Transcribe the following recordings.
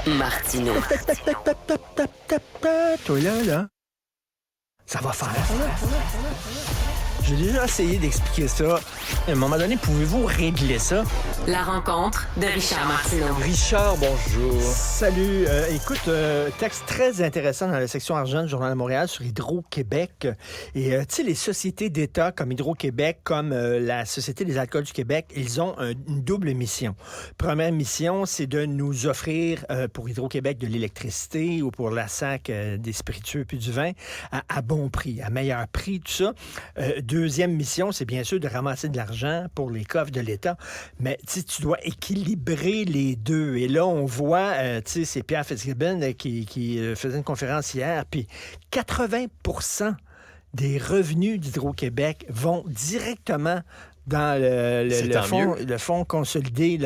Martineau. Toi là, ça va faire. J'ai déjà essayé d'expliquer ça. À un moment donné, pouvez-vous régler ça? La rencontre de Richard Martineau. Richard, bonjour. Salut. Écoute, texte très intéressant dans la section argent du Journal de Montréal sur Hydro-Québec. Et tu sais, les sociétés d'État comme Hydro-Québec, comme la Société des alcools du Québec, ils ont une double mission. Première mission, c'est de nous offrir pour Hydro-Québec de l'électricité ou pour la SAC des spiritueux puis du vin à bon prix, à meilleur prix, tout ça. Deuxième mission, c'est bien sûr de ramasser de l'argent pour les coffres de l'État. Mais tu dois équilibrer les deux. Et là, on voit, c'est Pierre Fitzgibbon qui faisait une conférence hier, puis 80% des revenus d'Hydro-Québec vont directement dans le fonds consolidé.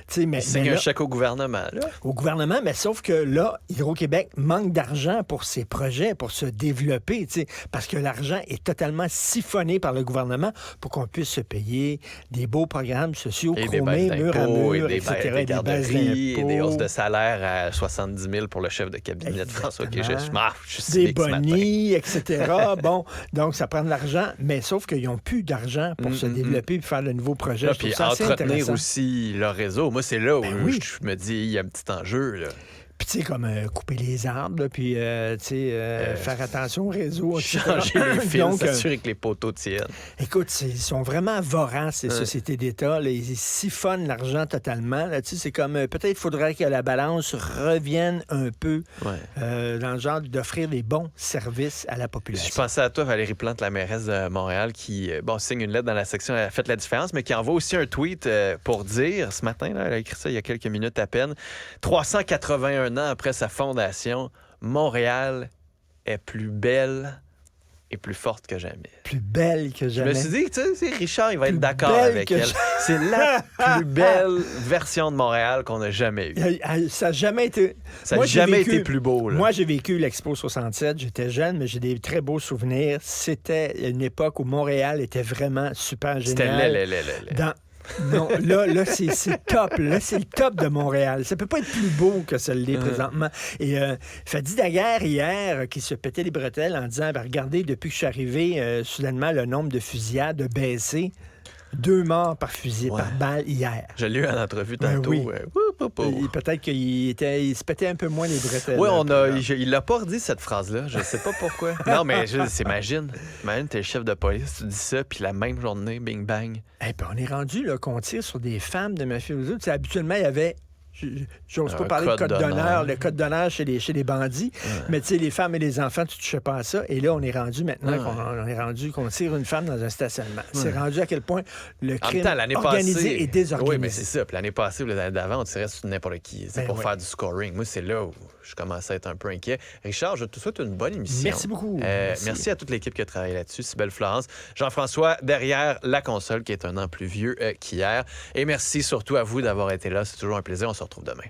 C'est un chèque au gouvernement. Là. Au gouvernement, mais sauf que là, Hydro-Québec manque d'argent pour ses projets, pour se développer, parce que l'argent est totalement siphonné par le gouvernement pour qu'on puisse se payer des beaux programmes sociaux, chromés, mur à mur, etc. Des garderies, et des hausses de salaire à 70 000 pour le chef de cabinet de François Quéget. Des bonnies, etc. Bon, donc ça prend de l'argent, mais sauf qu'ils n'ont plus d'argent pour se développer et faire de nouveaux projets. Puis entretenir aussi leur réseau. Moi, c'est là où je me dis, il y a un petit enjeu. Là. Puis, tu sais, comme couper les arbres, là, puis, faire attention au réseau. Changer les fils, s'assurer que les poteaux tiennent. Écoute, ils sont vraiment voraces, ces sociétés d'État. Là, ils siphonnent l'argent totalement. Là, c'est comme, peut-être il faudrait que la balance revienne un peu dans le genre d'offrir des bons services à la population. Je pensais à toi, Valérie Plante, la mairesse de Montréal, qui signe une lettre dans la section « Elle a fait la différence », mais qui envoie aussi un tweet pour dire, ce matin, là, elle a écrit ça il y a quelques minutes à peine, 381 ans après sa fondation, Montréal est plus belle et plus forte que jamais. Plus belle que jamais. Je me suis dit, tu sais, Richard, il va être d'accord avec elle. C'est la plus belle version de Montréal qu'on a jamais eue. Ça n'a jamais été... Ça n'a jamais été plus beau. Là. Moi, j'ai vécu l'Expo 67. J'étais jeune, mais j'ai des très beaux souvenirs. C'était une époque où Montréal était vraiment super génial. C'était Non, là c'est top. Là, c'est le top de Montréal. Ça peut pas être plus beau que ça l'est présentement. Et Fadi Daguerre, hier, qui se pétait les bretelles en disant, regardez, depuis que je suis arrivé, soudainement, le nombre de fusillades a baissé. 2 morts par fusil, par balle hier. Je l'ai eu en entrevue tantôt. Oui. Peut-être qu'il se pétait un peu moins les bretelles. Oui, il l'a pas redit cette phrase-là. Je sais pas pourquoi. Non, mais imagine, t'es le chef de police, tu dis ça, puis la même journée, bing bang. Et puis on est rendu là, qu'on tire sur des femmes de mafiosos. Habituellement, il y avait... J'ose pas parler de code d'honneur, le code d'honneur chez les bandits, mais tu sais, les femmes et les enfants, tu touchais pas à ça. Et là, on est rendu maintenant qu'on tire une femme dans un stationnement. C'est rendu à quel point le crime organisé et désorganisé. Oui, mais c'est ça. Puis l'année passée ou l'année d'avant, on tirait sur n'importe qui pour faire du scoring. Moi, c'est là où je commençais à être un peu inquiet. Richard, je te souhaite une bonne émission. Merci beaucoup. Merci à toute l'équipe qui a travaillé là-dessus. Cybelle Florence, Jean-François, derrière la console, qui est un an plus vieux qu'hier. Et merci surtout à vous d'avoir été là. C'est toujours un plaisir. On se retrouve demain.